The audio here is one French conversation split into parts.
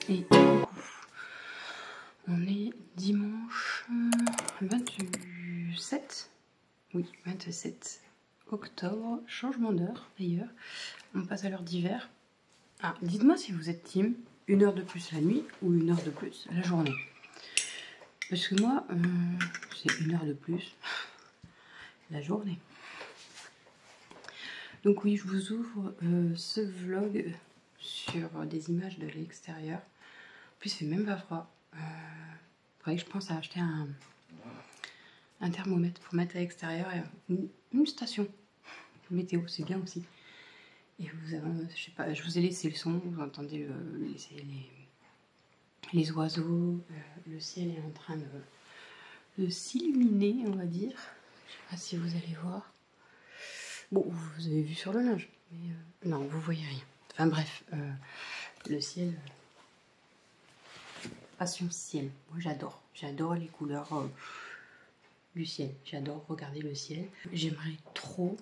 Et on est dimanche 27, oui 27 octobre, changement d'heure d'ailleurs, on passe à l'heure d'hiver. Ah, dites-moi si vous êtes team 1 heure de plus la nuit ou 1 heure de plus la journée. Parce que moi, c'est 1 heure de plus la journée. Donc oui, je vous ouvre ce vlog sur des images de l'extérieur. En plus, il fait même pas froid. Faudrait que je pense à acheter un thermomètre pour mettre à l'extérieur et une station météo, c'est bien aussi. Et vous avez, je sais pas, je vous ai laissé le son, vous entendez les oiseaux, le ciel est en train de s'illuminer, on va dire. Je sais pas si vous allez voir. Bon, vous avez vu sur le linge, mais non, vous voyez rien. Enfin bref, le ciel, passion ciel. Moi j'adore les couleurs du ciel. J'adore regarder le ciel. J'aimerais trop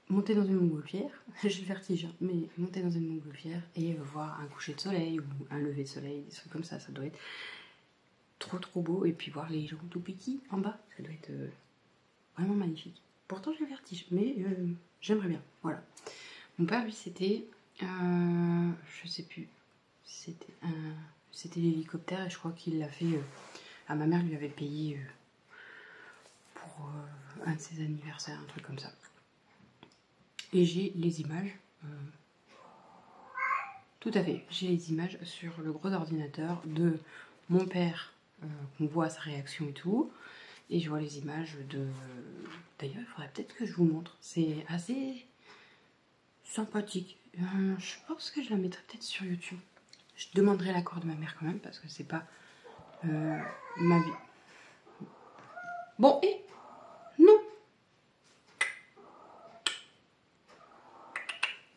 monter dans une montgolfière, j'ai le vertige, hein, mais monter dans une montgolfière et voir un coucher de soleil ou un lever de soleil, des trucs comme ça doit être trop beau. Et puis voir les gens tout petits en bas, ça doit être vraiment magnifique. Pourtant j'ai le vertige, mais j'aimerais bien, voilà. Mon père lui c'était, je sais plus, c'était l'hélicoptère et je crois qu'il l'a fait, ma mère lui avait payé pour un de ses anniversaires, un truc comme ça. Et j'ai les images, tout à fait, j'ai les images sur le gros ordinateur de mon père, qu'on voit sa réaction et tout. Et je vois les images de... D'ailleurs, il faudrait peut-être que je vous montre. C'est assez sympathique. Je pense que je la mettrai peut-être sur YouTube. Je demanderai l'accord de ma mère quand même, parce que c'est pas ma vie. Bon, et non.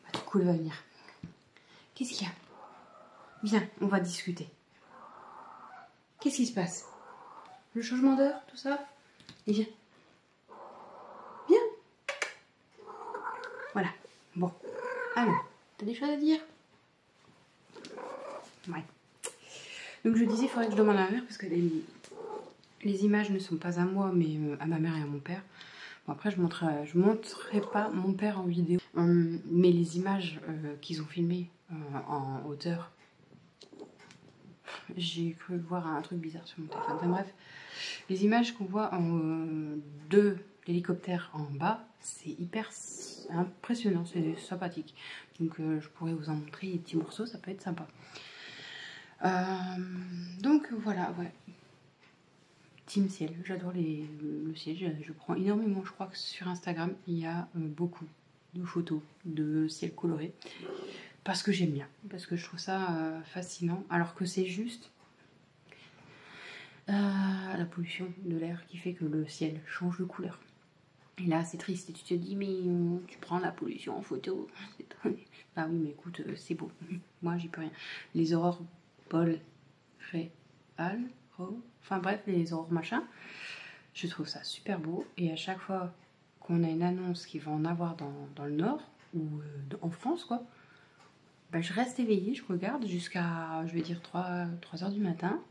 Bah, du coup, elle va venir. Qu'est-ce qu'il y a? Viens, on va discuter. Qu'est-ce qui se passe? Le changement d'heure, tout ça? Et viens. Viens. Voilà. Bon. Alors, t'as des choses à dire? Ouais. Donc je disais, il faudrait que je demande à ma mère parce que les images ne sont pas à moi, mais à ma mère et à mon père. Bon, après, je montrerai pas mon père en vidéo, mais les images qu'ils ont filmées en hauteur, j'ai cru voir un truc bizarre sur mon téléphone. Enfin bref, les images qu'on voit de l'hélicoptère en bas, c'est hyper impressionnant, c'est sympathique. Donc je pourrais vous en montrer des petits morceaux, ça peut être sympa. Donc voilà, ouais. Team ciel, j'adore le ciel, je prends énormément. Je crois que sur Instagram, il y a beaucoup de photos de ciel coloré. Parce que j'aime bien, parce que je trouve ça fascinant. Alors que c'est juste la pollution de l'air qui fait que le ciel change de couleur. Et là, c'est triste. Et tu te dis, mais tu prends la pollution en photo. Bah oui, mais écoute, c'est beau. Moi, j'y peux rien. Les aurores boréales, enfin bref, les aurores machin, je trouve ça super beau. Et à chaque fois qu'on a une annonce qu'il va en avoir dans le nord, ou en France, quoi, bah, je reste éveillée, je regarde jusqu'à, je vais dire, 3 heures du matin.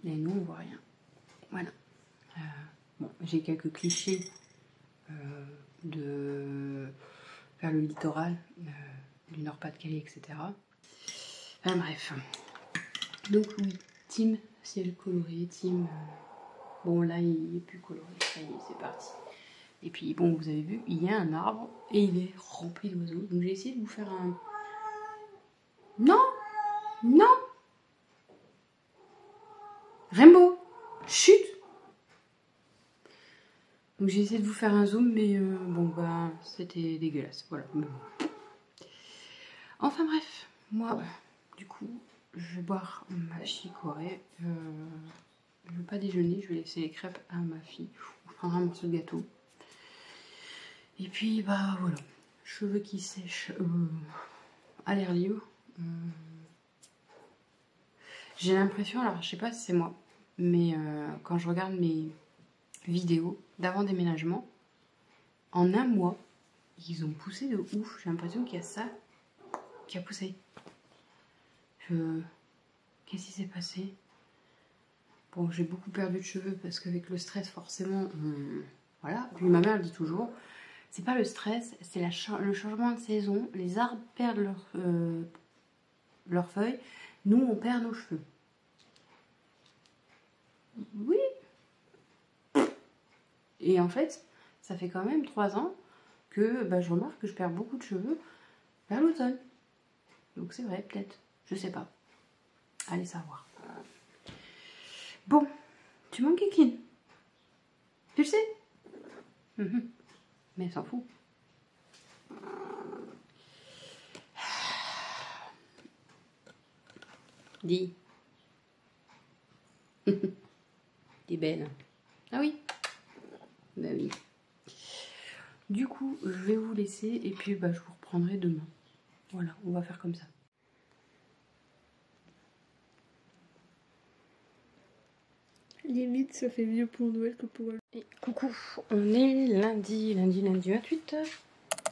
Et nous, on voit rien. Voilà. Bon, j'ai quelques clichés vers le littoral du Nord-Pas-de-Calais, etc. Enfin bref. Donc oui, team ciel coloré, team... bon là, il est plus coloré, ça y est, c'est parti. Et puis bon, vous avez vu, il y a un arbre et il est rempli d'oiseaux. Donc j'ai essayé de vous faire un... Non! Non! Rainbow! Chut! Donc j'ai essayé de vous faire un zoom, mais bon, bah, c'était dégueulasse. Voilà. Enfin bref, moi, du coup, je vais boire ma chicorée. Je ne vais pas déjeuner, je vais laisser les crêpes à ma fille. Je prendrai un morceau de gâteau. Et puis, bah voilà, cheveux qui sèchent à l'air libre. J'ai l'impression, alors je sais pas si c'est moi, mais quand je regarde mes vidéos d'avant déménagement, en un mois, ils ont poussé de ouf. J'ai l'impression qu'il y a ça qui a poussé. Qu'est-ce qui s'est passé? Bon, j'ai beaucoup perdu de cheveux parce qu'avec le stress, forcément, voilà. Puis ma mère elle dit toujours, c'est pas le stress, c'est le changement de saison. Les arbres perdent leurs feuilles, nous on perd nos cheveux. Oui. Et en fait, ça fait quand même 3 ans que je remarque que je perds beaucoup de cheveux vers l'automne. Donc c'est vrai, peut-être. Je sais pas. Allez savoir. Bon, tu manques Kikine. Tu le sais. Mais elle s'en fout. Dis. T'es belle. Ah oui. Bah oui. Du coup, je vais vous laisser et puis je vous reprendrai demain. Voilà, on va faire comme ça. Limite, ça fait mieux pour Noël que pour elle. Et coucou, on est lundi 28.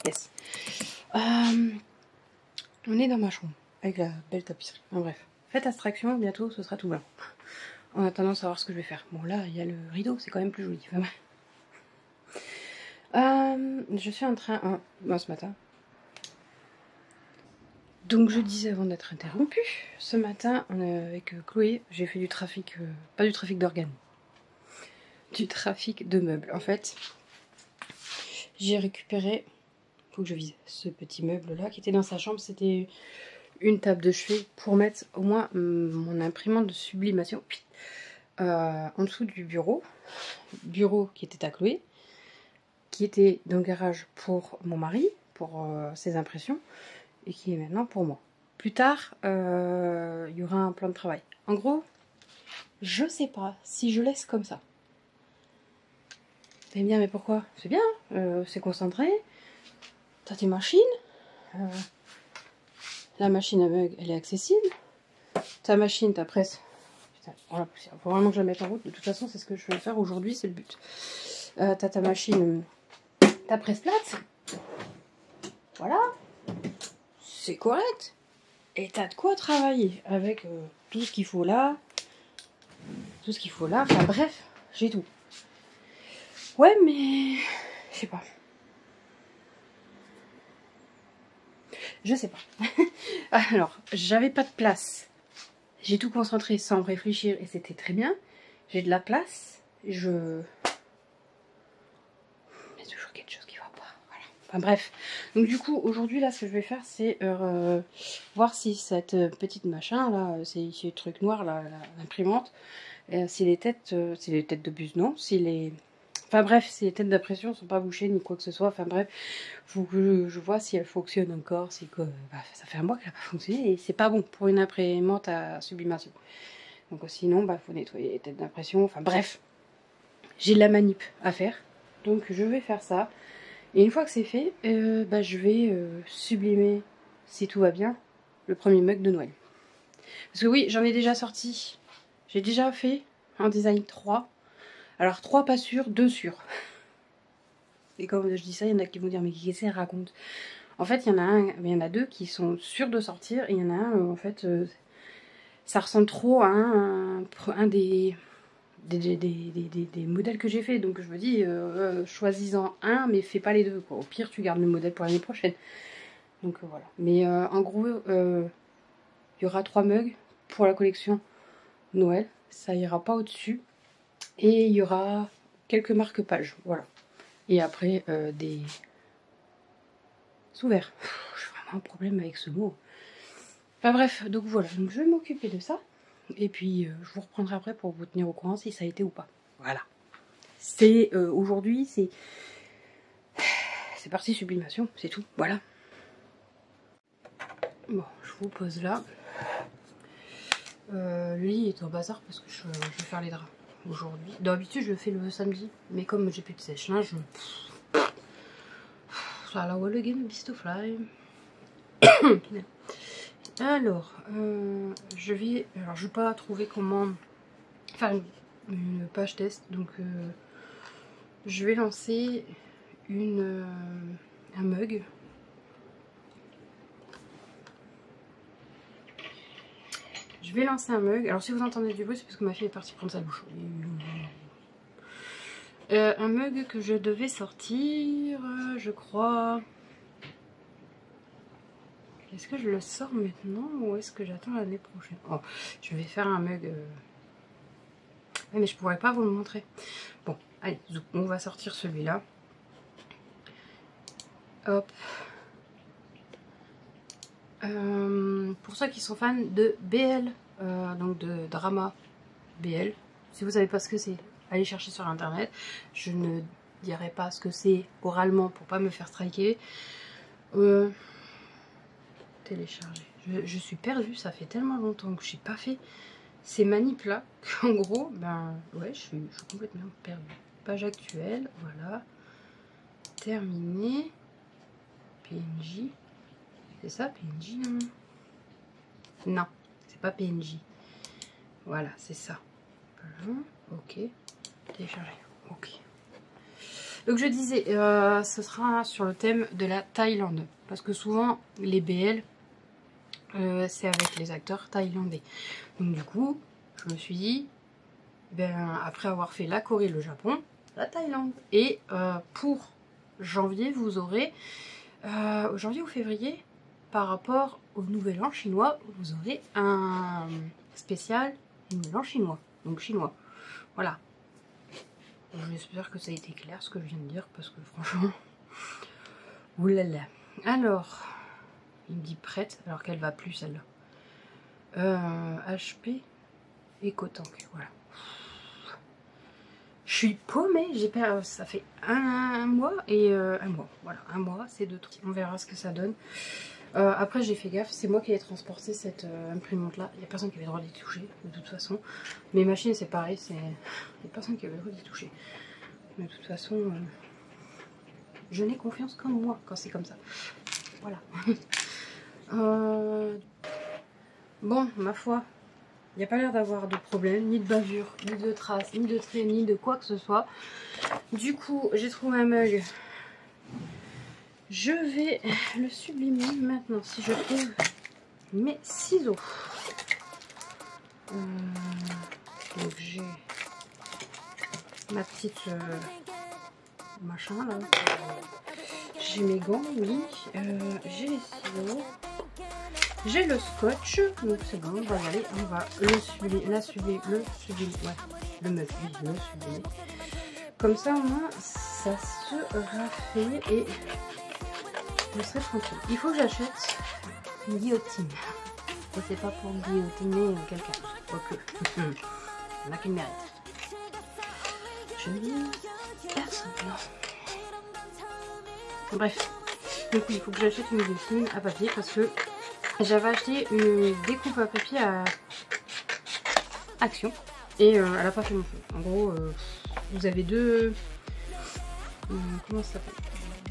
Yes. On est dans ma chambre avec la belle tapisserie. En bref, faites abstraction, bientôt ce sera tout blanc. En attendant de savoir ce que je vais faire. Bon là, il y a le rideau, c'est quand même plus joli. Enfin, je suis en train... ce matin. Donc je disais avant d'être interrompue, ce matin avec Chloé, j'ai fait du trafic, pas du trafic d'organes, du trafic de meubles. En fait, j'ai récupéré, faut que je vise, ce petit meuble là qui était dans sa chambre. C'était une table de chevet pour mettre au moins mon imprimante de sublimation en dessous du bureau qui était à Chloé, qui était dans le garage pour mon mari, pour ses impressions, et qui est maintenant pour moi. Plus tard, il y aura un plan de travail. En gros, je sais pas si je laisse comme ça. Vous allez me dire, mais pourquoi? C'est bien, c'est concentré. T'as tes machines. La machine à mug, elle est accessible. Ta machine, ta presse. Putain, oh la poussière. Faut vraiment que je la mette en route. De toute façon, c'est ce que je vais faire aujourd'hui, c'est le but. T'as ta machine, ta presse plate. Voilà. C'est correct. Et t'as de quoi travailler avec tout ce qu'il faut là. Tout ce qu'il faut là. Enfin bref, j'ai tout. Ouais, mais... Je sais pas. Je sais pas. Alors, j'avais pas de place. J'ai tout concentré sans réfléchir et c'était très bien. J'ai de la place. Il y a toujours quelque chose qui va pas. Voilà. Enfin bref. Donc du coup, aujourd'hui, là, ce que je vais faire, c'est voir si cette petite machin, là, ces trucs noirs, là, l'imprimante, si les têtes de buse, non. Si les... Enfin bref, si les têtes d'impression sont pas bouchées ni quoi que ce soit, enfin bref, faut que je vois si elle fonctionne encore, si quoi. Ça fait un mois qu'elle n'a pas fonctionné et c'est pas bon pour une imprimante à sublimation. Donc sinon, faut nettoyer les têtes d'impression, enfin bref. J'ai de la manip à faire, donc je vais faire ça. Et une fois que c'est fait, je vais sublimer, si tout va bien, le premier mug de Noël. Parce que oui, j'en ai déjà sorti, j'ai déjà fait un design 3. Alors 3 pas sûr, 2 sûr. Et comme je dis ça, il y en a qui vont dire mais qu'est-ce qu'elle raconte? En fait, il y en a 2 qui sont sûrs de sortir et il y en a un en fait ça ressemble trop à un des modèles que j'ai fait. Donc je me dis choisis-en un mais fais pas les deux quoi. Au pire tu gardes le modèle pour l'année prochaine. Donc voilà. Mais en gros il y aura 3 mugs pour la collection Noël. Ça ira pas au-dessus. Et il y aura quelques marque-pages, voilà. Et après, des sous-verts. J'ai vraiment un problème avec ce mot. Enfin bref, donc voilà. Donc je vais m'occuper de ça. Et puis, je vous reprendrai après pour vous tenir au courant si ça a été ou pas. Voilà. C'est aujourd'hui, c'est parti sublimation, c'est tout. Voilà. Bon, je vous pose là. Le lit est au bazar parce que je vais faire les draps. Aujourd'hui. D'habitude, je le fais le samedi, mais comme j'ai plus de sèche-linge, ça la wall again, beast to fly. Alors, je vais pas trouver comment faire une page test, donc je vais lancer un mug. vais lancer un mug. Alors si vous entendez du bruit, c'est parce que ma fille est partie prendre sa douche. Un mug que je devais sortir, je crois. Est-ce que je le sors maintenant ou est-ce que j'attends l'année prochaine? Oh, je vais faire un mug. Ouais, mais je pourrais pas vous le montrer. Bon, allez, on va sortir celui-là. Hop. Pour ceux qui sont fans de BL, donc de drama BL, si vous savez pas ce que c'est, allez chercher sur internet. Je ne dirai pas ce que c'est oralement pour pas me faire striker. Télécharger. Je suis perdue, ça fait tellement longtemps que j'ai pas fait ces manips là qu'en gros, ben ouais, je suis complètement perdue. Page actuelle, voilà. Terminé. PNJ. C'est ça, PNJ, non? Non, c'est pas PNJ. Voilà, c'est ça. Voilà. Ok. Télécharger. Ok. Donc je disais, ce sera sur le thème de la Thaïlande. Parce que souvent, les BL, c'est avec les acteurs thaïlandais. Donc du coup, je me suis dit, ben, après avoir fait la Corée, le Japon, la Thaïlande. Et pour janvier, vous aurez, janvier ou février, par rapport au Nouvel An chinois, vous aurez un spécial Nouvel An chinois. Donc chinois. Voilà. J'espère que ça a été clair ce que je viens de dire, parce que franchement, oulala. Alors, il me dit prête, alors qu'elle va plus celle-là. HP EcoTank, voilà. Je suis paumée, j'ai perdu, ça fait un mois et un mois, voilà, un mois, c'est 2 trucs. On verra ce que ça donne. Après j'ai fait gaffe, c'est moi qui ai transporté cette imprimante là, il n'y a personne qui avait le droit d'y toucher de toute façon. Mes machines c'est pareil, il n'y a personne qui avait le droit d'y toucher. Mais de toute façon, je n'ai confiance qu'en moi quand c'est comme ça. Voilà. Bon, ma foi, il n'y a pas l'air d'avoir de problème, ni de bavure, ni de traces, ni de traits, ni de quoi que ce soit. Du coup, j'ai trouvé un mug. Je vais le sublimer maintenant si je trouve mes ciseaux. Donc j'ai ma petite machin là. J'ai mes gants, oui. J'ai les ciseaux. J'ai le scotch. Donc c'est bon, on va y aller. On va le sublimer, ouais, le mug, oui, le sublimer. Comme ça au moins ça sera fait et je serai tranquille. Il faut que j'achète une guillotine. Et c'est pas pour guillotiner quelqu'un. Quoique. Il y en a qui le méritent. Je ne dis personne. Bref. Du coup, il faut que j'achète une guillotine à papier parce que j'avais acheté une découpe à papier à Action. Et elle n'a pas fait mon feu. En gros, vous avez deux. Comment ça s'appelle?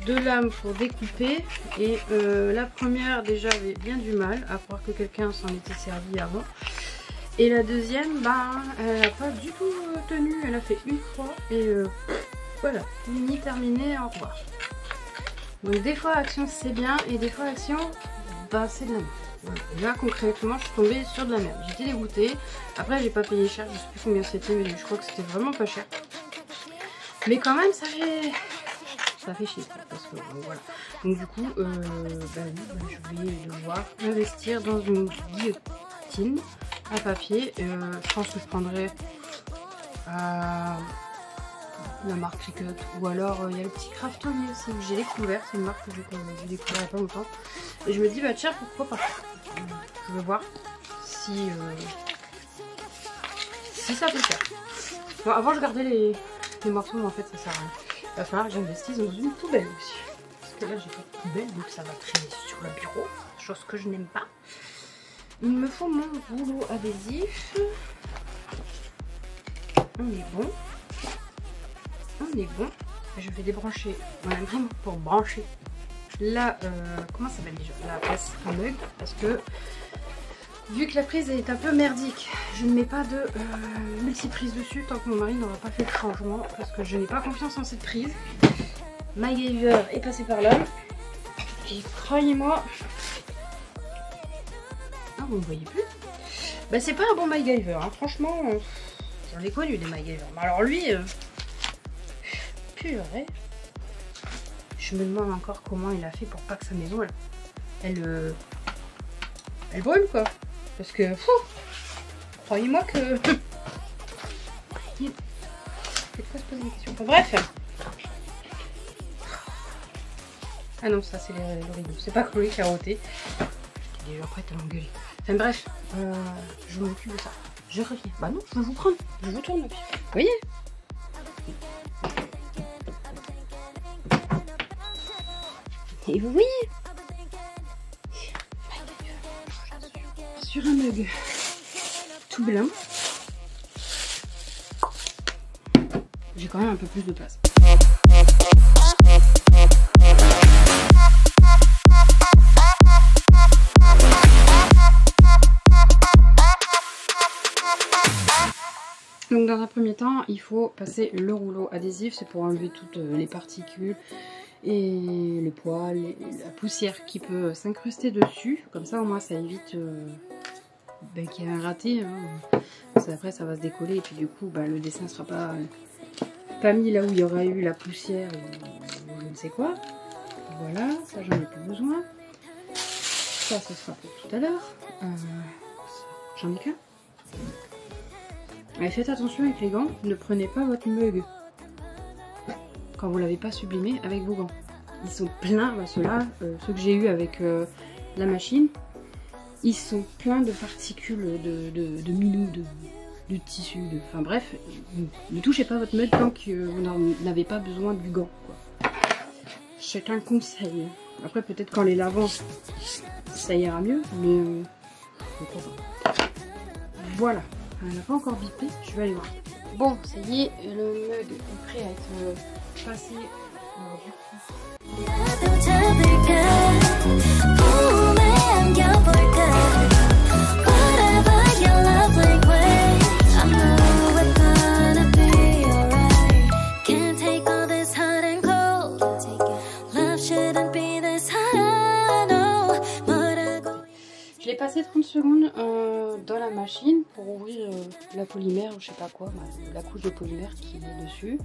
2 lames pour découper et la première déjà avait bien du mal à croire que quelqu'un s'en était servi avant et la deuxième bah elle n'a pas du tout tenu, elle a fait une fois et voilà, fini, terminé, au revoir. Donc des fois Action c'est bien et des fois Action bah c'est de la merde. Voilà. Là concrètement je suis tombée sur de la merde, j'étais dégoûtée. Après j'ai pas payé cher, je sais plus combien c'était mais je crois que c'était vraiment pas cher, mais quand même ça fait chier parce que voilà. Donc du coup je vais devoir investir dans une guillotine à papier. Je pense que je prendrai la marque Cricut ou alors il y a le petit Craftonier aussi que j'ai découvert, c'est une marque que j'ai découvert il n'y a pas longtemps et je me dis bah tiens pourquoi pas. Je vais voir si ça peut faire. Bon, avant je gardais les morceaux mais en fait ça sert à rien. Il va falloir que j'investisse dans une poubelle aussi. Parce que là j'ai pas de poubelle donc ça va traîner sur le bureau. Chose que je n'aime pas. Il me faut mon rouleau adhésif. On est bon. On est bon. Je vais débrancher. On a vraiment pour brancher la comment ça s'appelle déjà? La prise à mug. Parce que vu que la prise est un peu merdique, je ne mets pas de multiprise dessus tant que mon mari n'aura pas fait le changement parce que je n'ai pas confiance en cette prise. MacGyver est passé par là et croyez-moi, ah vous ne voyez plus, Bah c'est pas un bon MacGyver, hein. Franchement, j'en ai connu des MacGyver. Mais alors lui, purée. Je me demande encore comment il a fait pour pas que sa maison, elle brûle quoi. Parce que, croyez-moi que... C'est quoi se poser des questions. Enfin, bref. Ah non, ça c'est l'origo. C'est pas Chloé qui a roté. J'étais déjà prête à l'engueuler. Enfin bref, je m'occupe de ça. Je reviens. Bah non, je vais vous prendre. Je vous tourne. Vous voyez? Et vous voyez? Sur un mug tout blanc, j'ai quand même un peu plus de place. Donc dans un premier temps, il faut passer le rouleau adhésif, c'est pour enlever toutes les particules et les poils, et la poussière qui peut s'incruster dessus. Comme ça au moins ça évite qu'il y ait un raté. Hein. Parce qu'après ça va se décoller et puis du coup le dessin ne sera pas mis là où il y aura eu la poussière ou je ne sais quoi. Voilà, ça j'en ai plus besoin. Ça ce sera pour tout à l'heure. J'en ai qu'un. Et faites attention avec les gants, ne prenez pas votre mug quand vous l'avez pas sublimé avec vos gants. Ils sont pleins, ceux-là, ceux que j'ai eu avec la machine, ils sont pleins de particules, de minous, de tissus, enfin bref, ne touchez pas votre mug tant que vous n'avez pas besoin du gant. C'est un conseil. Après peut-être qu'en les lavant, ça ira mieux, mais voilà. Elle n'a pas encore bipé, je vais aller voir. Bon, ça y est, le mug est prêt à être passé du coup. Je l'ai passé 30 secondes dans la machine pour ouvrir la polymère ou je sais pas quoi, la couche de polymère qui est dessus.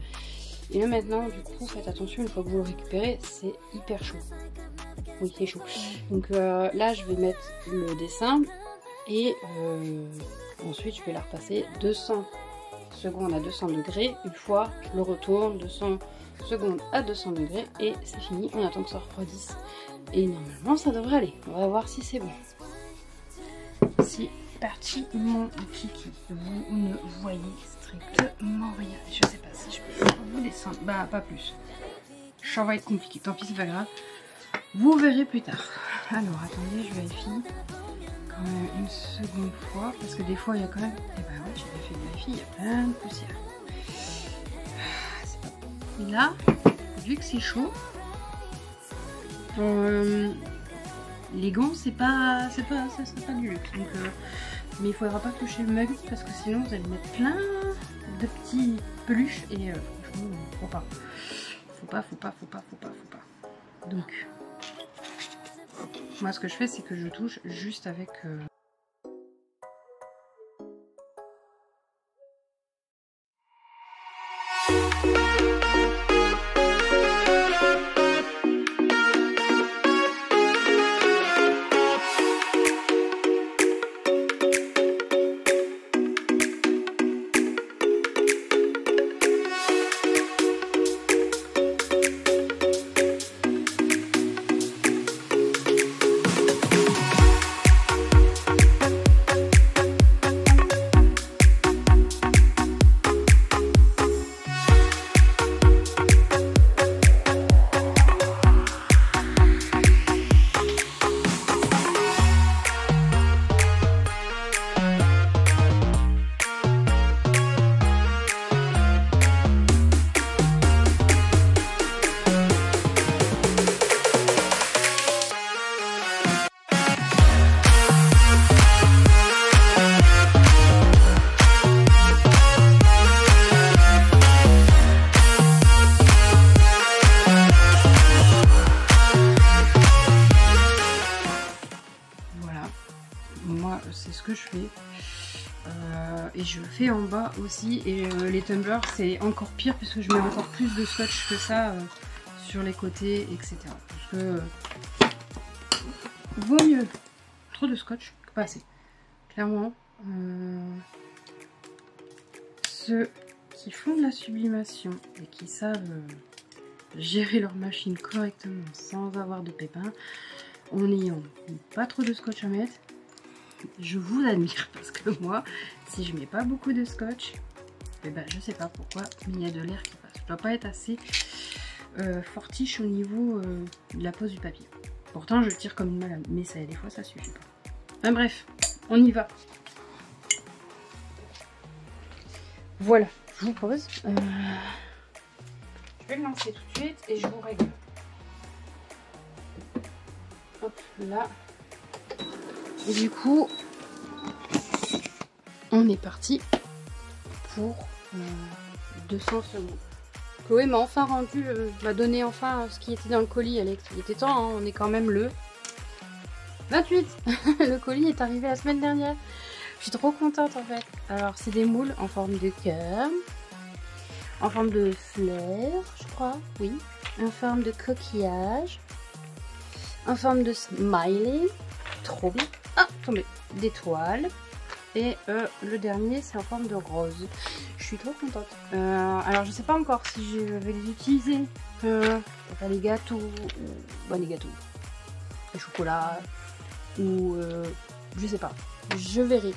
Et là maintenant, du coup, faites attention, une fois que vous le récupérez, c'est hyper chaud. Oui, c'est chaud. Donc là, je vais mettre le dessin et ensuite, je vais la repasser 200 secondes à 200 degrés. Une fois, je le retourne, 200 secondes à 200 degrés et c'est fini. On attend que ça refroidisse. Et normalement, ça devrait aller. On va voir si c'est bon. C'est parti mon kiki. Vous ne voyez strictement rien. Je sais pas si je peux vous descendre. Bah pas plus. Ça va être compliqué. Tant pis, c'est pas grave. Vous verrez plus tard. Alors attendez, je vérifie quand même une seconde fois. Parce que des fois il y a quand même... Eh ben ouais, j'ai fait vérifier, il y a plein de poussière. Et là, vu que c'est chaud, les gants c'est pas du luxe. Donc, mais il faudra pas toucher le mug parce que sinon vous allez mettre plein de petits peluches et franchement faut pas. Donc moi ce que je fais c'est que je touche juste avec ce que je fais. Et je fais en bas aussi. Et les tumblers, c'est encore pire puisque je mets encore plus de scotch que ça sur les côtés, etc. Parce que vaut mieux trop de scotch que pas assez. Clairement, ceux qui font de la sublimation et qui savent gérer leur machine correctement sans avoir de pépins, en n'ayant pas trop de scotch à mettre, je vous admire parce que moi, si je mets pas beaucoup de scotch, eh ben, je sais pas pourquoi, mais il y a de l'air qui passe. Je dois pas être assez fortiche au niveau de la pose du papier. Pourtant, je tire comme une malade, mais ça, des fois, ça suffit pas. Enfin bref, on y va. Voilà, je vous pose. Je vais le lancer tout de suite et je vous règle. Hop là. Et du coup, on est parti pour 200 secondes. Chloé m'a enfin rendu, m'a donné enfin ce qui était dans le colis, Alex. Il était temps, hein, on est quand même le 28. Le colis est arrivé la semaine dernière. Je suis trop contente en fait. Alors c'est des moules en forme de cœur, en forme de fleur, je crois, oui, en forme de coquillage, en forme de smiley, trop bien. Ah, tombé, d'étoiles. Et le dernier c'est en forme de rose. Je suis trop contente. Alors je sais pas encore si je vais les utiliser pour faire les gâteaux, ou les gâteaux, les chocolats, ou je sais pas. Je verrai.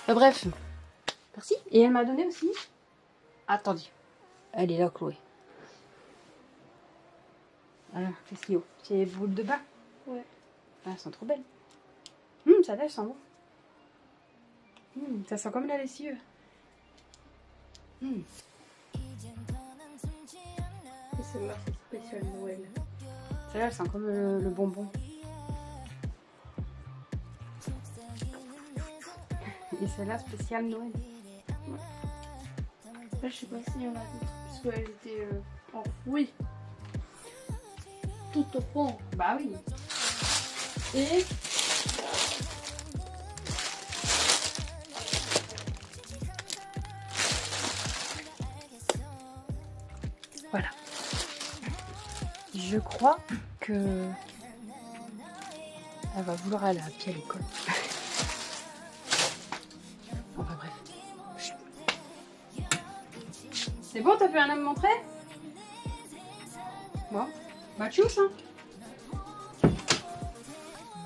Bref. Merci. Et elle m'a donné aussi. Attendez. Elle est là, Chloé. Alors, qu'est-ce qu'il y a? C'est les boules de bain. Ouais. Ah, elles sont trop belles. Ça là, elles sont bon. Ça sent comme la lessive. Et celle-là, c'est spécial Noël. Celle-là, elle sent comme le bonbon. Et celle-là, spéciale Noël. Ouais. Là, je sais pas s'il y en a d'autres, parce qu'elle était enfouie. Tout au fond. Bah oui. Et voilà. Je crois que elle va vouloir aller à pied à l'école. Enfin bref. C'est bon, t'as pu rien me montrer? Bon, bah tchuss hein.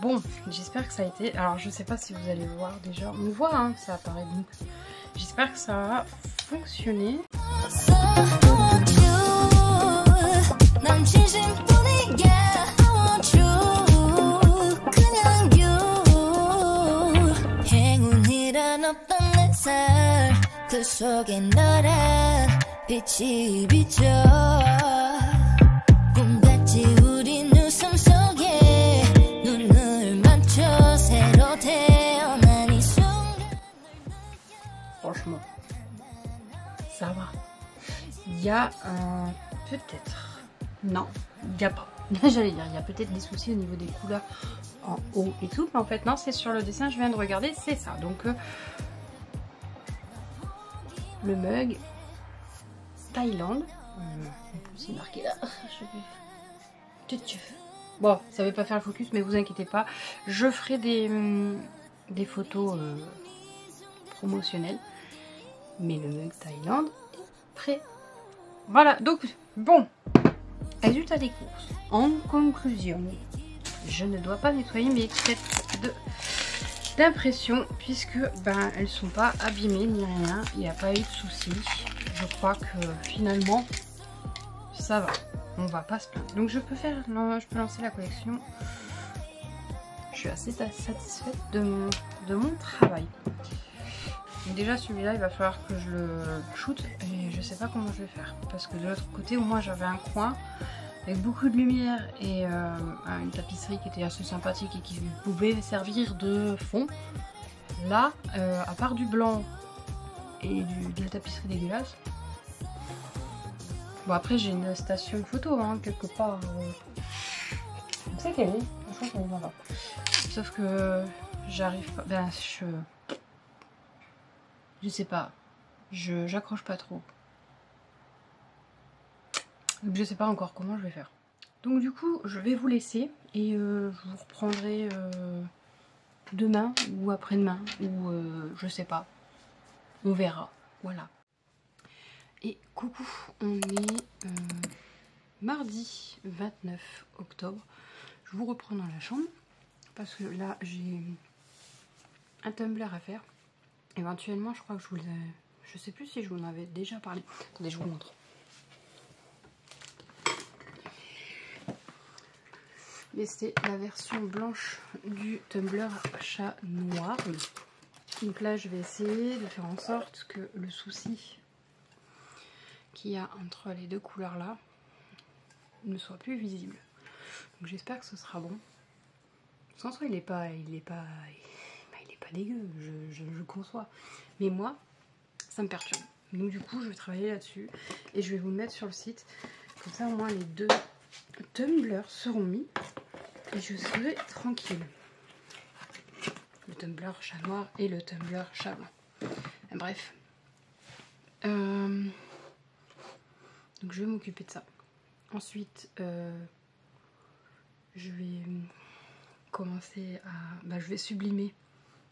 Bon, j'espère que ça a été... Alors je sais pas si vous allez voir déjà. On voit hein, que ça apparaît donc. J'espère que ça va fonctionner. Franchement, ça va. Il y a peut-être... Non, il n'y a pas. J'allais dire, il y a peut-être des soucis au niveau des couleurs en haut et tout. Mais en fait, non, c'est sur le dessin, je viens de regarder, c'est ça. Donc, le mug Thaïlande. C'est marqué là. Bon, ça ne va pas faire le focus, mais vous inquiétez pas. Je ferai des photos promotionnelles. Mais le mug Thaïlande est prêt. Voilà, donc, bon. Résultat des courses. En conclusion, je ne dois pas nettoyer mes têtes d'impression puisque ben elles sont pas abîmées ni rien. Il n'y a pas eu de soucis. Je crois que finalement ça va. On va pas se plaindre. Donc je peux lancer la collection. Je suis assez satisfaite de mon travail. Déjà celui-là il va falloir que je le shoot et je sais pas comment je vais faire parce que de l'autre côté au moins j'avais un coin avec beaucoup de lumière et une tapisserie qui était assez sympathique et qui pouvait servir de fond. Là à part du blanc et de la tapisserie dégueulasse, bon après j'ai une station photo hein, quelque part, on sait qu'elle est, je crois qu'elle est là-bas, sauf que j'arrive pas. Ben, je sais pas. J'accroche pas trop. Donc je sais pas encore comment je vais faire. Donc du coup, je vais vous laisser et je vous reprendrai demain ou après-demain ou je sais pas. On verra. Voilà. Et coucou, on est mardi 29 octobre. Je vous reprends dans la chambre parce que là j'ai un tumbler à faire. Éventuellement, je crois que je vous l'ai... Je sais plus si je vous en avais déjà parlé. Attendez, je vous montre. Mais c'est la version blanche du tumbler chat noir. Donc là, je vais essayer de faire en sorte que le souci qu'il y a entre les deux couleurs là ne soit plus visible. Donc j'espère que ce sera bon. Sans soi, il est pas dégueu, je conçois. Mais moi, ça me perturbe. Donc du coup, je vais travailler là-dessus et je vais vous le mettre sur le site. Comme ça, au moins, les deux tumblers seront mis et je serai tranquille. Le tumbler chat noir et le tumbler chat blanc. Bref. Donc je vais m'occuper de ça. Ensuite, je vais commencer à... Bah, je vais sublimer.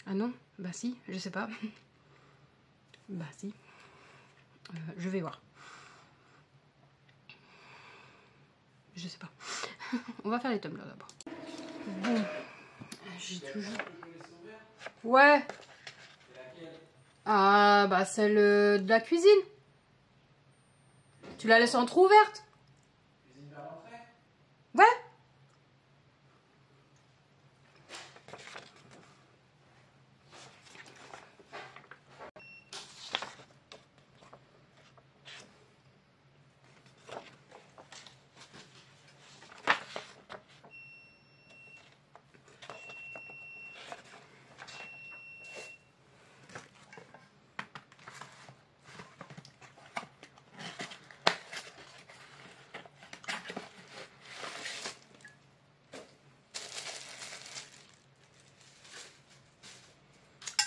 Ah non, bah si, je sais pas. Bah si. Je vais voir. Je sais pas. On va faire les tumblers d'abord. Bon, j'ai toujours... Ouais. Ah bah celle de la cuisine. Tu la laisses entrouverte? Ouais.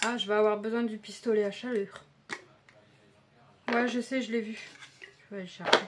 Ah, je vais avoir besoin du pistolet à chaleur. Ouais, je sais, je l'ai vu. Je vais aller le chercher.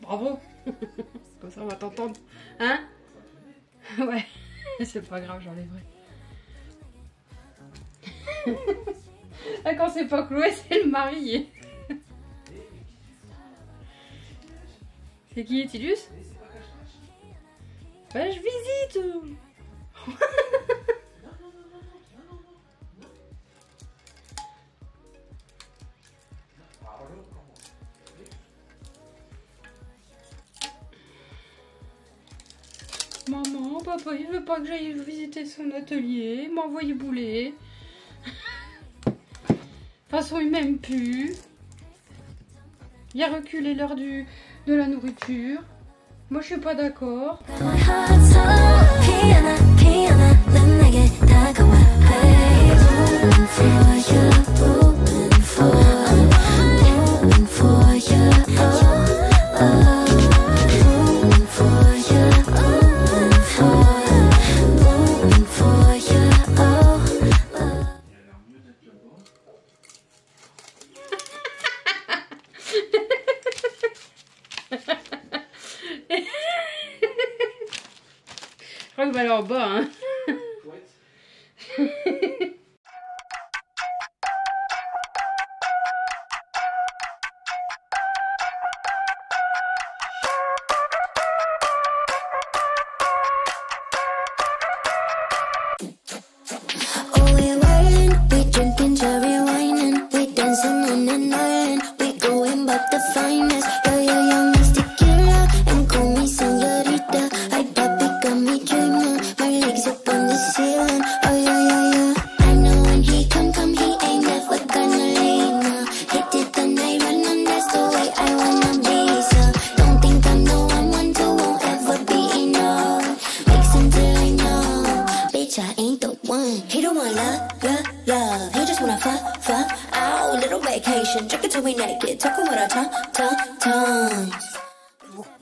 Bravo. Comme ça on va t'entendre. Hein? Ouais. C'est pas grave, j'enlèverai. Ah, quand c'est pas Chloé, c'est le mari. C'est qui, Tidus? Ouais, je visite. Maman. papa, il veut pas que j'aille visiter son atelier, il m'a envoyé bouler. De toute façon, il m'aime plus. Il a reculé l'heure de la nourriture. Moi, je suis pas d'accord. Je crois que va aller en bas, hein.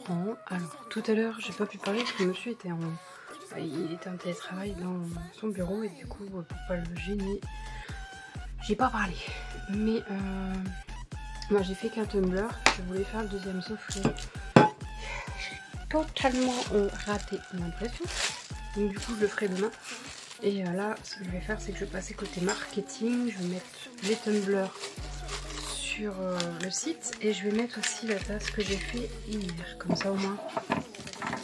Bon, alors tout à l'heure j'ai pas pu parler parce que monsieur était il était en télétravail dans son bureau et du coup pour pas le gêner j'ai pas parlé. Mais moi j'ai fait qu'un tumbler, je voulais faire le deuxième sauf que j'ai totalement raté l'impression. Donc du coup je le ferai demain. Et là ce que je vais faire c'est que je vais passer côté marketing, je vais mettre les tumblers sur le site et je vais mettre aussi la tasse que j'ai fait hier, comme ça au moins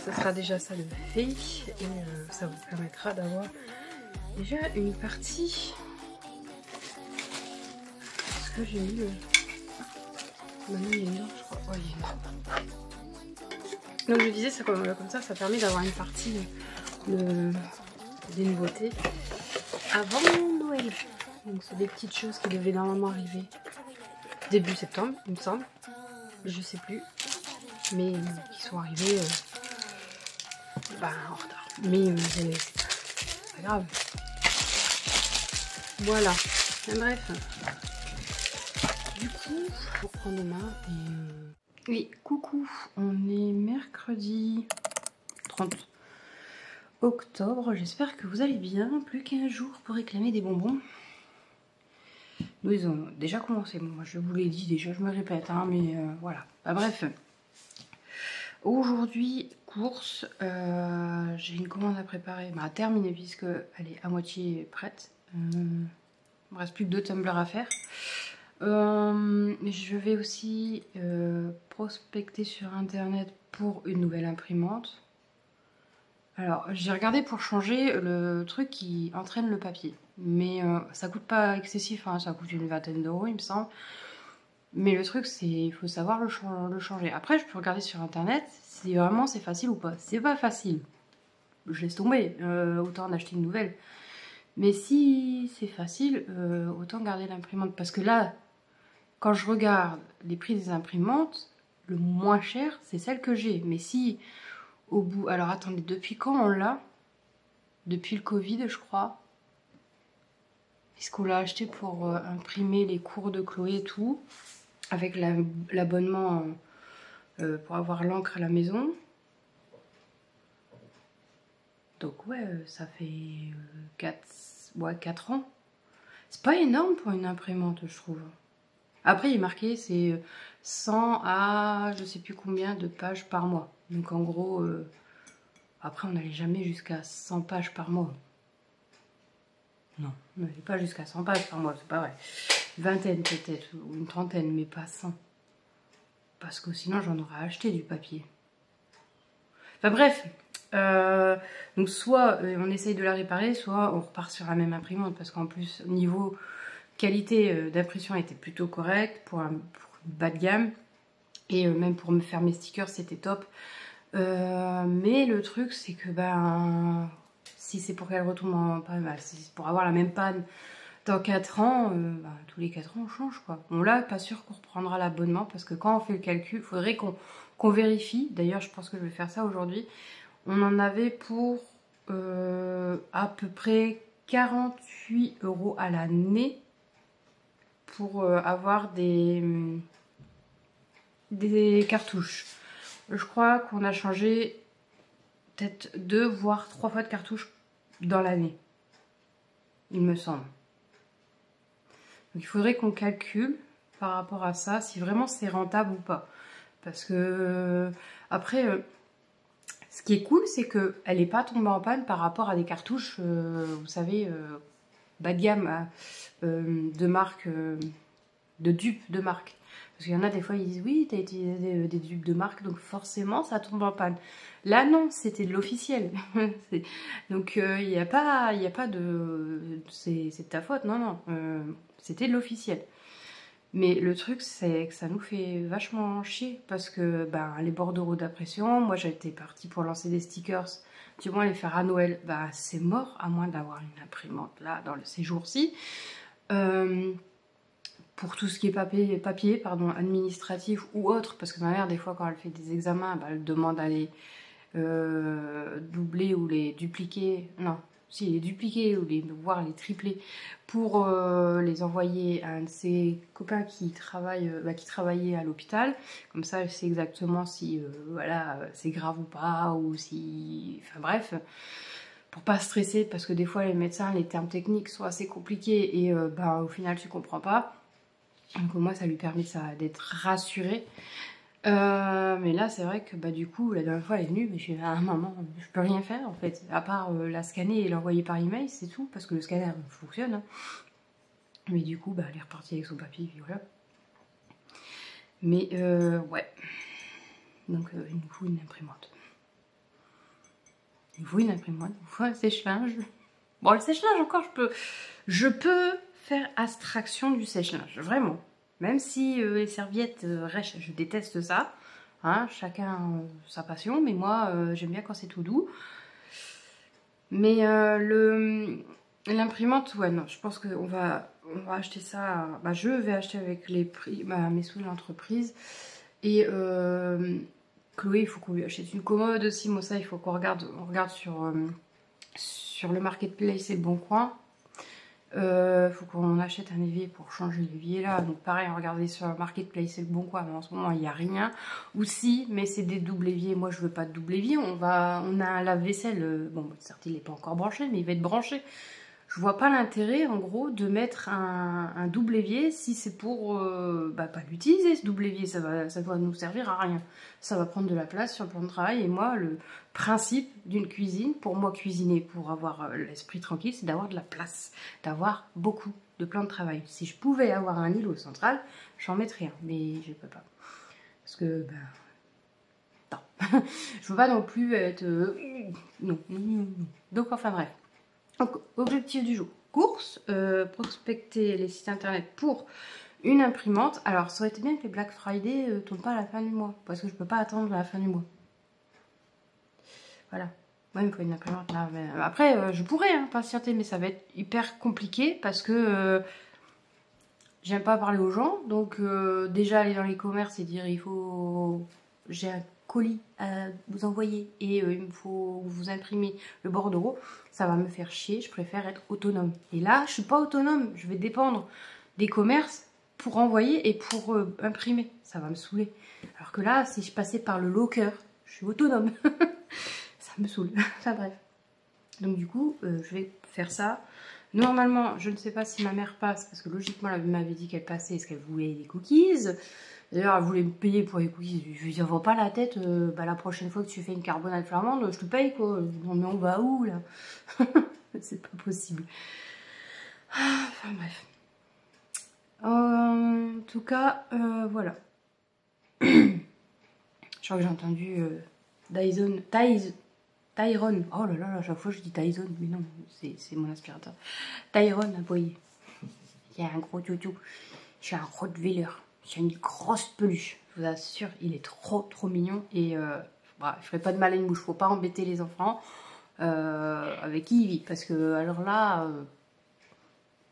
ça sera déjà ça de fait et ça vous permettra d'avoir déjà une partie. Est-ce que j'ai mis maintenant il y a une heure je crois. Ouais, il y a une heure. Donc je disais ça comme ça ça permet d'avoir une partie des nouveautés avant Noël. Donc c'est des petites choses qui devaient normalement arriver début septembre, il me semble. Je sais plus. Mais qui sont arrivés en retard. Mais c'est pas grave. Voilà. Bref. Du coup, je reprends demain. Et oui, coucou. On est mercredi 30 octobre. J'espère que vous allez bien. Plus qu'un jour pour réclamer des bonbons. Nous, ils ont déjà commencé. Bon, moi, je vous l'ai dit déjà, je me répète, hein, mais voilà. Bah, bref. Aujourd'hui, course. J'ai une commande à préparer, à terminer, puisque elle est à moitié prête. Il me reste plus que 2 tumblers à faire. Je vais aussi prospecter sur internet pour une nouvelle imprimante. Alors, j'ai regardé pour changer le truc qui entraîne le papier. Mais ça coûte pas excessif, hein, ça coûte une vingtaine d'euros il me semble. Mais le truc c'est il faut savoir le changer. Après je peux regarder sur internet si vraiment c'est facile ou pas. C'est pas facile, je laisse tomber, autant en acheter une nouvelle. Mais si c'est facile, autant garder l'imprimante. Parce que là, quand je regarde les prix des imprimantes, le moins cher c'est celle que j'ai. Mais si au bout... Alors attendez, depuis quand on l'a? Depuis le Covid je crois. Puisqu'on l'a acheté pour imprimer les cours de Chloé et tout, avec l'abonnement pour avoir l'encre à la maison. Donc ouais, ça fait 4 ans. C'est pas énorme pour une imprimante, je trouve. Après, il est marqué, c'est 100 à je sais plus combien de pages par mois. Donc en gros, après on n'allait jamais jusqu'à 100 pages par mois. Non, on n'allait pas jusqu'à 100 pages par mois, c'est pas vrai. Une vingtaine peut-être, ou une trentaine, mais pas 100. Parce que sinon j'en aurais acheté du papier. Enfin bref, donc soit on essaye de la réparer, soit on repart sur la même imprimante. Parce qu'en plus, niveau qualité d'impression était plutôt correcte pour une bas de gamme. Et même pour me faire mes stickers, c'était top. Mais le truc, c'est que ben, si c'est pour qu'elle retombe en panne, ben, si c'est pour avoir la même panne dans 4 ans, ben, tous les 4 ans on change quoi. Bon là, pas sûr qu'on reprendra l'abonnement parce que quand on fait le calcul, il faudrait qu'on vérifie. D'ailleurs, je pense que je vais faire ça aujourd'hui. On en avait pour à peu près 48 € à l'année pour avoir des cartouches. Je crois qu'on a changé peut-être 2 voire 3 fois de cartouches dans l'année, il me semble. Donc il faudrait qu'on calcule par rapport à ça si vraiment c'est rentable ou pas. Parce que après, ce qui est cool, c'est qu'elle n'est pas tombée en panne par rapport à des cartouches, vous savez, bas de gamme, de marque, de dupes de marque. Parce qu'il y en a des fois, ils disent oui, tu as utilisé des dupes de marque, donc forcément ça tombe en panne. Là non, c'était de l'officiel. Donc il n'y a pas de c'est de ta faute, non, non. C'était de l'officiel. Mais le truc, c'est que ça nous fait vachement chier parce que ben, les bordereaux d'impression, moi j'étais partie pour lancer des stickers, du moins les faire à Noël, bah c'est mort à moins d'avoir une imprimante là dans ces jours-ci. Pour tout ce qui est papier pardon, administratif ou autre, parce que ma mère des fois quand elle fait des examens, bah, elle demande à les doubler ou les dupliquer, non, si les dupliquer ou voire les tripler pour les envoyer à un de ses copains qui travaillait à l'hôpital. Comme ça, elle sait exactement si voilà, c'est grave ou pas, ou si... Enfin bref, pour pas stresser, parce que des fois les médecins, les termes techniques sont assez compliqués et bah, au final tu comprends pas. Donc moi ça lui permet d'être rassurée. Mais là c'est vrai que bah, du coup la dernière fois elle est venue, mais je suis à un moment je peux rien faire en fait, à part la scanner et l'envoyer par email, c'est tout, parce que le scanner fonctionne. Hein. Mais du coup bah, elle est repartie avec son papier, puis voilà. Mais ouais, donc il nous faut une imprimante. Il nous faut une imprimante, il nous faut un sèche-linge. Bon le sèche-linge encore je peux faire abstraction du sèche-linge, vraiment. Même si les serviettes rêches, je déteste ça. Hein, chacun sa passion, mais moi j'aime bien quand c'est tout doux. Mais l'imprimante, ouais, non, je pense qu'on va acheter ça. Bah, je vais acheter avec les prix, mes sous l'entreprise. Et Chloé, il faut qu'on lui achète une commode aussi. Moi, ça, il faut qu'on regarde, sur le marketplace et le bon coin. Faut qu'on achète un évier pour changer l'évier là. Donc pareil, regardez sur le marketplace et le bon coin. Mais en ce moment, il n'y a rien. Ou si, mais c'est des doubles éviers. Moi, je veux pas de double évier. On a un lave-vaisselle. Bon, certes, il n'est pas encore branché, mais il va être branché. Je vois pas l'intérêt, en gros, de mettre un double évier si c'est pour pas l'utiliser, ce double évier. Ça doit nous servir à rien. Ça va prendre de la place sur le plan de travail. Et moi, le principe d'une cuisine, pour moi, cuisiner, pour avoir l'esprit tranquille, c'est d'avoir de la place. D'avoir beaucoup de plans de travail. Si je pouvais avoir un îlot central, j'en mettrais un. Mais je peux pas. Parce que, non. Je veux pas non plus être... non. Donc, enfin bref. Donc, objectif du jour, course, prospecter les sites internet pour une imprimante. Alors, ça aurait été bien que les Black Friday ne tombent pas à la fin du mois, parce que je peux pas attendre la fin du mois. Voilà. Ouais, il me faut une imprimante là. Mais après, je pourrais patienter, mais ça va être hyper compliqué, parce que j'aime pas parler aux gens. Donc, déjà, aller dans les commerces et dire, il faut... J'ai un colis à vous envoyer et il me faut vous imprimer le bordereau, ça va me faire chier, je préfère être autonome. Et là, je suis pas autonome, je vais dépendre des commerces pour envoyer et pour imprimer, ça va me saouler. Alors que là, si je passais par le locker, je suis autonome, ça me saoule. Enfin bref. Donc du coup, je vais faire ça. Normalement, je ne sais pas si ma mère passe, parce que logiquement, elle m'avait dit qu'elle passait, est-ce qu'elle voulait des cookies. D'ailleurs, elle voulait me payer pour les cookies. Je lui dis, envoie pas la tête, la prochaine fois que tu fais une carbonade flamande, je te paye quoi. Non mais on va où là? C'est pas possible. Enfin bref. En tout cas, voilà. Je crois que j'ai entendu Tyrone. Oh là là, à chaque fois je dis Tyson, mais non, c'est mon aspirateur. Tyrone aboyé. Il y a un gros toutou. J'ai un Rottweiler. J'ai une grosse peluche. Je vous assure, il est trop mignon. Et Bah, il ferait pas de mal à une bouche, faut pas embêter les enfants avec qui il vit. Parce que, alors là,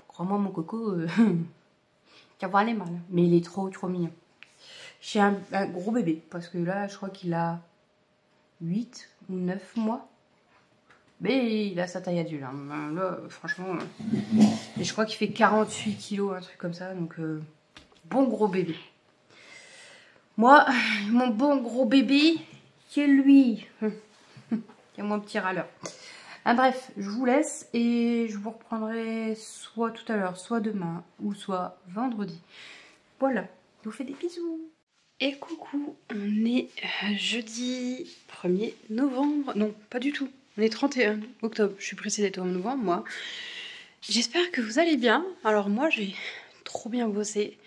crois-moi, mon coco, tu vas aller mal. Mais il est trop mignon. J'ai un gros bébé, parce que là, je crois qu'il a 8 ou 9 mois. Mais il a sa taille adulte. Hein. Là, franchement, et je crois qu'il fait 48 kilos, un truc comme ça. Donc, bon gros bébé. Moi, mon bon gros bébé, c'est lui. C'est mon petit râleur. Ah, bref, je vous laisse et je vous reprendrai soit tout à l'heure, soit demain, ou soit vendredi. Voilà, je vous fais des bisous. Et coucou, on est jeudi 1er novembre. Non, pas du tout. On est 31 octobre. Je suis pressée d'être en novembre, moi. J'espère que vous allez bien. Alors moi, j'ai trop bien bossé.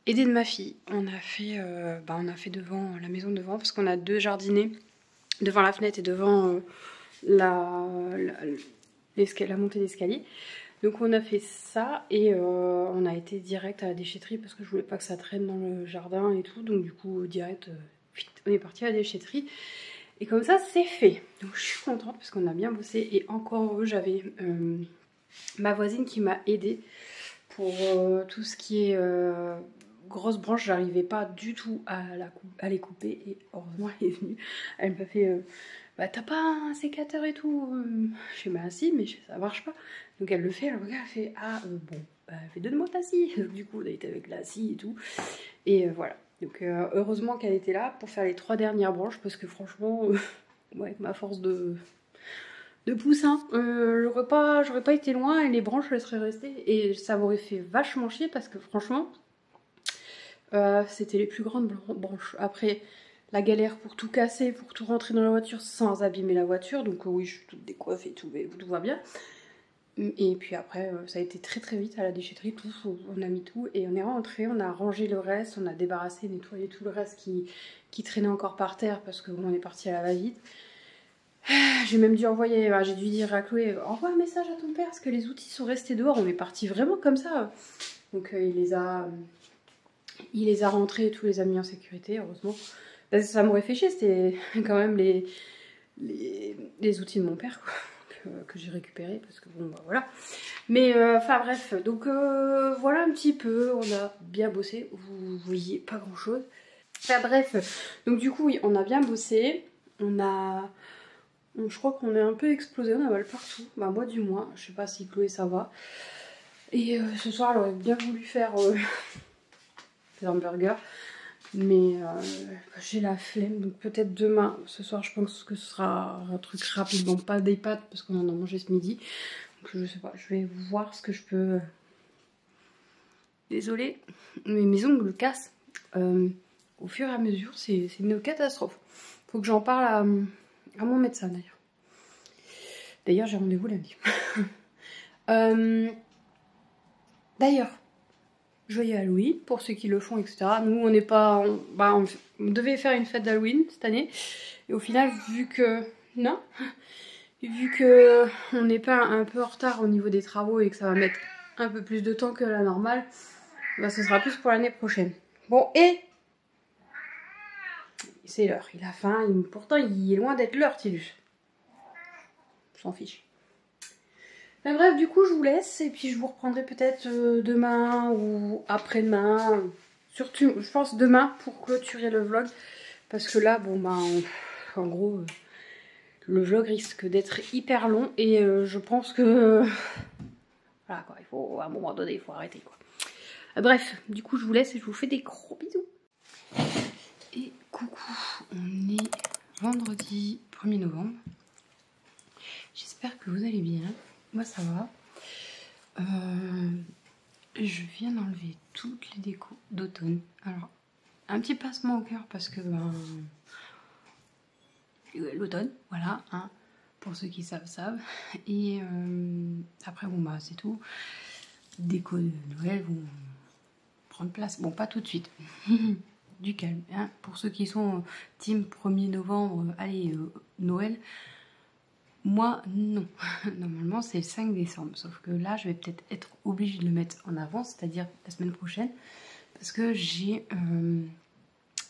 Aidé de ma fille. On a fait devant la maison devant, parce qu'on a 2 jardinets devant la fenêtre et devant la montée d'escalier. Donc on a fait ça et on a été direct à la déchetterie parce que je voulais pas que ça traîne dans le jardin et tout. Donc du coup direct, on est parti à la déchetterie. Et comme ça c'est fait. Donc je suis contente parce qu'on a bien bossé. Et encore j'avais ma voisine qui m'a aidée pour tout ce qui est grosses branches. J'arrivais pas du tout à les couper. Et heureusement elle est venue. Elle m'a fait... bah t'as pas un sécateur et tout? Je fais bah si, mais ça marche pas. Donc elle le fait, elle regarde, elle fait ah bon, bah elle fait donne-moi ta scie. Du coup on a été avec la scie et tout. Et voilà. Donc heureusement qu'elle était là pour faire les 3 dernières branches parce que franchement, moi avec ma force de poussin, j'aurais pas été loin et les branches elles seraient restées et ça m'aurait fait vachement chier parce que franchement, c'était les plus grandes branches. Après. La galère pour tout casser, pour tout rentrer dans la voiture sans abîmer la voiture. Donc oui, je suis toute décoiffée et tout, mais tout va bien. Et puis après, ça a été très vite à la déchetterie. On a mis tout et on est rentré, on a rangé le reste, on a débarrassé, nettoyé tout le reste qui traînait encore par terre parce que bon, on est parti à la va-vite. J'ai même dû j'ai dû dire à Chloé, envoie un message à ton père parce que les outils sont restés dehors. On est parti vraiment comme ça. Donc il les a rentrés et tout, les a mis en sécurité, heureusement. Ça m'aurait fait chier, c'était quand même les outils de mon père quoi, que j'ai récupérés parce que bon bah voilà. Mais enfin bref, donc voilà un petit peu, on a bien bossé, vous voyez pas grand chose. Enfin bref, donc du coup oui, on a bien bossé, je crois qu'on est un peu explosé, on a mal partout, bah moi du moins, je sais pas si Chloé ça va. Et ce soir elle aurait bien voulu faire des hamburgers. Mais j'ai la flemme, donc peut-être demain. Ce soir, je pense que ce sera un truc rapide. Bon, pas des pâtes parce qu'on en a mangé ce midi. Donc je sais pas, je vais voir ce que je peux. Désolée, mais mes ongles cassent au fur et à mesure. C'est une catastrophe. Faut que j'en parle à mon médecin d'ailleurs. D'ailleurs, j'ai rendez-vous lundi. D'ailleurs. Joyeux Halloween pour ceux qui le font, etc. Nous, on n'est pas... on devait faire une fête d'Halloween cette année. Et au final, vu que on n'est pas un peu en retard au niveau des travaux et que ça va mettre un peu plus de temps que la normale, bah, ce sera plus pour l'année prochaine. Bon, et... c'est l'heure. Il a faim. Pourtant, il est loin d'être l'heure, Tilus. On s'en fiche. Mais bref, du coup, je vous laisse et puis je vous reprendrai peut-être demain ou après-demain. Surtout, je pense demain pour clôturer le vlog. Parce que là, bon, ben, en gros, le vlog risque d'être hyper long et je pense que... voilà, quoi, il faut, à un moment donné, il faut arrêter, quoi. Bref, du coup, je vous laisse et je vous fais des gros bisous. Et coucou, on est vendredi 1er novembre. J'espère que vous allez bien. Moi ça va. Je viens d'enlever toutes les décos d'automne. Alors, un petit passement au cœur parce que l'automne, voilà, hein, pour ceux qui savent. Et après, bon bah c'est tout. Déco de Noël vont prendre place. Bon, pas tout de suite. Du calme. Hein. Pour ceux qui sont team 1er novembre, allez, Noël. Moi, non. Normalement, c'est le 5 décembre. Sauf que là, je vais peut-être être obligée de le mettre en avance, c'est-à-dire la semaine prochaine. Parce que j'ai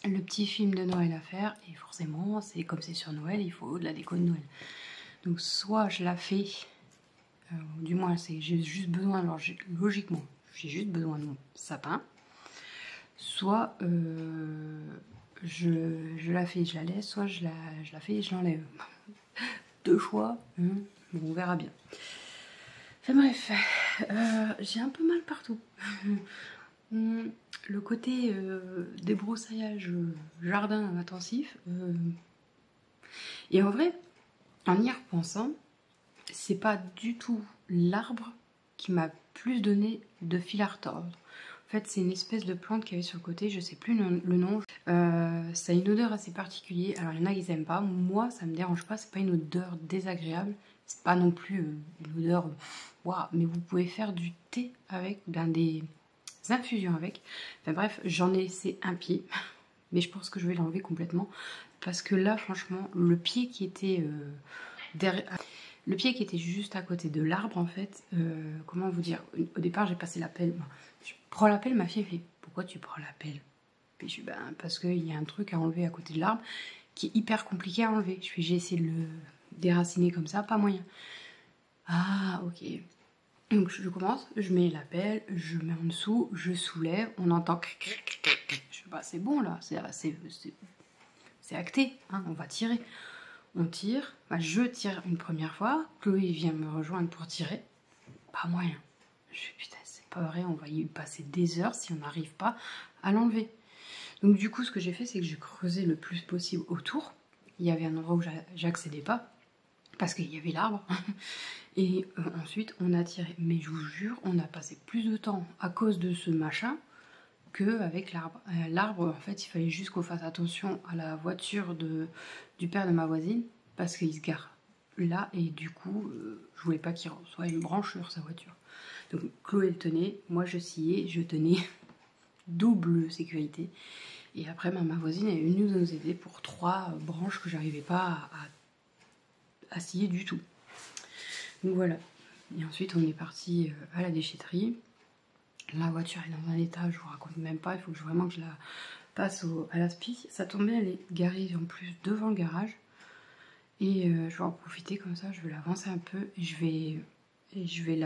le petit film de Noël à faire. Et forcément, c'est comme c'est sur Noël, il faut de la déco de Noël. Donc soit je la fais, du moins j'ai juste besoin, alors logiquement, j'ai juste besoin de mon sapin. Soit je la fais et je la laisse, soit je la fais et je l'enlève. Deux choix, bon, on verra bien. Enfin bref, j'ai un peu mal partout. Le côté débroussaillage jardin intensif. Et en vrai, en y repensant, c'est pas du tout l'arbre qui m'a plus donné de fil à retordre. En fait, c'est une espèce de plante qu'il y avait sur le côté, je sais plus le nom. Ça a une odeur assez particulière. Alors, il y en a qui n'aiment pas. Moi, ça me dérange pas. C'est pas une odeur désagréable. C'est pas non plus une odeur. Waouh, mais vous pouvez faire du thé avec, des infusions avec. Enfin bref, j'en ai laissé un pied. Mais je pense que je vais l'enlever complètement. Parce que là, franchement, le pied qui était derrière. Le pied qui était juste à côté de l'arbre, en fait, comment vous dire, au départ j'ai passé la pelle, je prends la pelle, ma fille fait « Pourquoi tu prends la pelle ?» Puis je dis ben, « Parce qu'il y a un truc à enlever à côté de l'arbre qui est hyper compliqué à enlever. » J'ai essayé de le déraciner comme ça, pas moyen. Ah, ok. Donc je commence, je mets la pelle, je mets en dessous, je soulève, on entend « Je dis bah, c'est bon là, c'est acté, hein, on va tirer. » On tire, je tire une première fois, Chloé vient me rejoindre pour tirer, pas moyen. Je dis putain c'est pas vrai, on va y passer des heures si on n'arrive pas à l'enlever. Donc du coup ce que j'ai fait c'est que j'ai creusé le plus possible autour. Il y avait un endroit où j'accédais pas, parce qu'il y avait l'arbre. Et ensuite on a tiré. Mais je vous jure, on a passé plus de temps à cause de ce machin qu'avec l'arbre. L'arbre, en fait, il fallait juste qu'on fasse attention à la voiture du père de ma voisine, parce qu'il se gare là, et du coup, je voulais pas qu'il reçoive une branche sur sa voiture. Donc Chloé le tenait, moi je sciais, je tenais, double sécurité. Et après, ma voisine est venue nous aider pour 3 branches que j'arrivais pas à scier du tout. Donc voilà. Et ensuite, on est parti à la déchetterie. La voiture est dans un état, je vous raconte même pas, il faut vraiment que je la passe à l'aspi. Ça tombe bien, elle est garée en plus devant le garage. Et je vais en profiter comme ça, je vais l'avancer un peu et je vais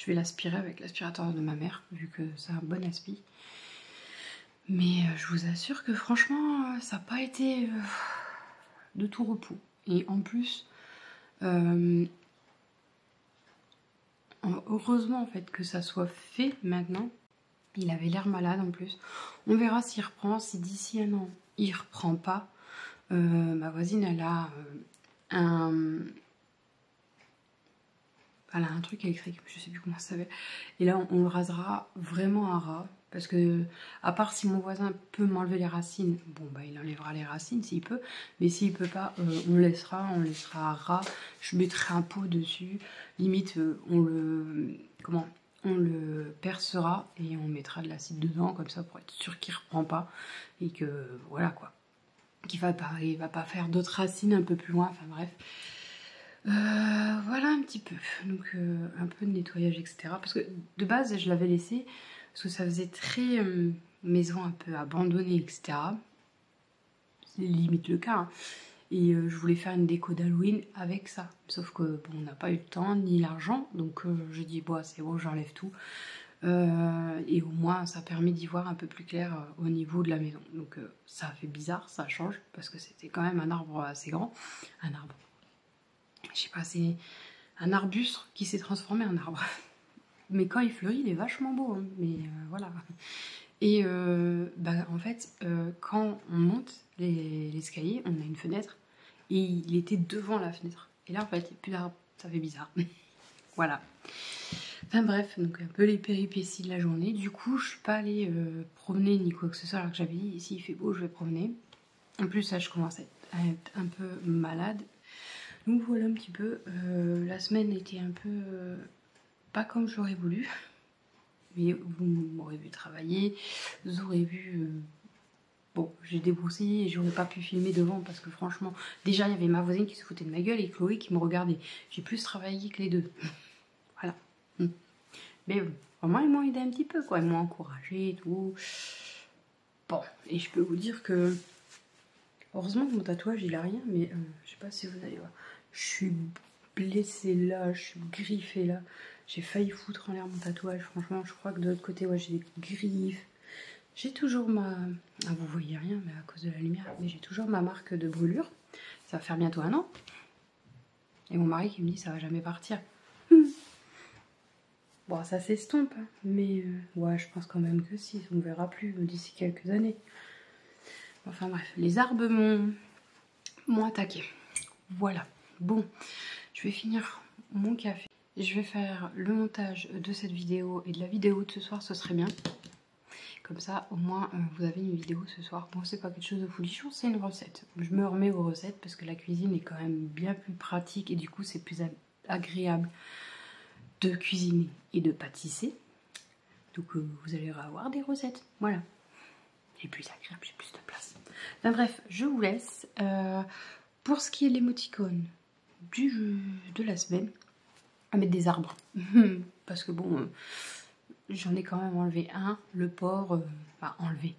l'aspirer avec l'aspirateur de ma mère, vu que c'est un bon aspi. Mais je vous assure que franchement, ça n'a pas été de tout repos. Et en plus, heureusement en fait que ça soit fait maintenant. Il avait l'air malade en plus. On verra s'il reprend. Si d'ici un an il reprend pas, ma voisine elle a un truc électrique, je sais plus comment ça s'appelle. Et là on le rasera vraiment à ras. Parce que, à part si mon voisin peut m'enlever les racines, bon bah il enlèvera les racines s'il peut. Mais s'il peut pas, on laissera à ras. Je mettrai un pot dessus. Limite, on le percera et on mettra de l'acide dedans, comme ça pour être sûr qu'il reprend pas. Et que, voilà quoi. Il va pas faire d'autres racines un peu plus loin, enfin bref. Voilà un petit peu. Donc un peu de nettoyage, etc. Parce que de base, je l'avais laissé parce que ça faisait très maison un peu abandonnée, etc. C'est limite le cas. Hein. Et je voulais faire une déco d'Halloween avec ça. Sauf que bon, on n'a pas eu le temps ni l'argent. Donc j'ai dit, bon, c'est bon, j'enlève tout. Et au moins, ça permet d'y voir un peu plus clair au niveau de la maison. Donc ça fait bizarre, ça change. Parce que c'était quand même un arbre assez grand. Un arbre. Je sais pas, c'est un arbuste qui s'est transformé en arbre. Mais quand il fleurit, il est vachement beau. Hein. Mais voilà. Et en fait, quand on monte l'escalier, on a une fenêtre. Et il était devant la fenêtre. Et là, en fait, il n'y a plus d'arbre. Ça fait bizarre. Voilà. Enfin bref, donc un peu les péripéties de la journée. Du coup, je suis pas allée promener ni quoi que ce soit. Alors que j'avais dit, ici il fait beau, je vais promener. En plus, là, je commence à être un peu malade. Donc voilà un petit peu, la semaine était un peu pas comme j'aurais voulu, mais vous m'aurez vu travailler, vous aurez vu, bon j'ai débroussé et j'aurais pas pu filmer devant parce que franchement, déjà il y avait ma voisine qui se foutait de ma gueule et Chloé qui me regardait, j'ai plus travaillé que les deux, voilà. Mais vraiment ils m'ont aidé un petit peu quoi, ils m'ont encouragé et tout, Bon, et je peux vous dire que heureusement que mon tatouage il a rien, mais je sais pas si vous allez voir. Je suis blessée là, je suis griffée là. J'ai failli foutre en l'air mon tatouage. Franchement, je crois que de l'autre côté, ouais, j'ai des griffes. J'ai toujours ma... Ah, vous voyez rien, mais à cause de la lumière. Mais j'ai toujours ma marque de brûlure. Ça va faire bientôt 1 an. Et mon mari qui me dit ça va jamais partir. Bon, ça s'estompe, hein. Mais ouais, je pense quand même que si. On ne verra plus d'ici quelques années. Enfin bref, les arbres m'ont attaqué. Voilà. Bon, je vais finir mon café. Je vais faire le montage de cette vidéo et de la vidéo de ce soir, ce serait bien. Comme ça, au moins, vous avez une vidéo ce soir. Bon, c'est pas quelque chose de folichon, c'est une recette. Je me remets aux recettes parce que la cuisine est quand même bien plus pratique et du coup, c'est plus agréable de cuisiner et de pâtisser. Donc, vous allez avoir des recettes. Voilà. C'est plus agréable, j'ai plus de place. Enfin bref, je vous laisse. Pour ce qui est de l'émoticône de la semaine, à mettre des arbres. Parce que bon, j'en ai quand même enlevé un, le porc, enfin enlevé.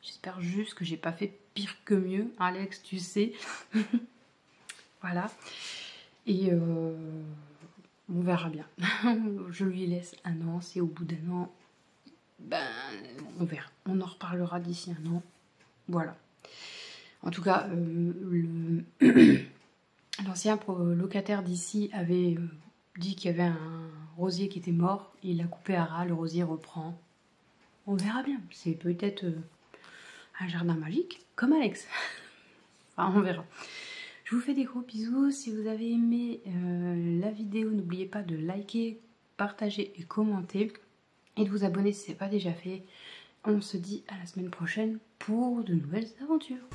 J'espère juste que j'ai pas fait pire que mieux. Alex, tu sais. Voilà. Et on verra bien. Je lui laisse 1 an. Si au bout d'1 an, ben on verra. On en reparlera d'ici 1 an. Voilà. En tout cas, l'ancien locataire d'ici avait dit qu'il y avait un rosier qui était mort. Il l'a coupé à ras, le rosier reprend. On verra bien. C'est peut-être un jardin magique, comme Alex. Enfin, on verra. Je vous fais des gros bisous. Si vous avez aimé la vidéo, n'oubliez pas de liker, partager et commenter. Et de vous abonner si ce n'est pas déjà fait. On se dit à la semaine prochaine pour de nouvelles aventures.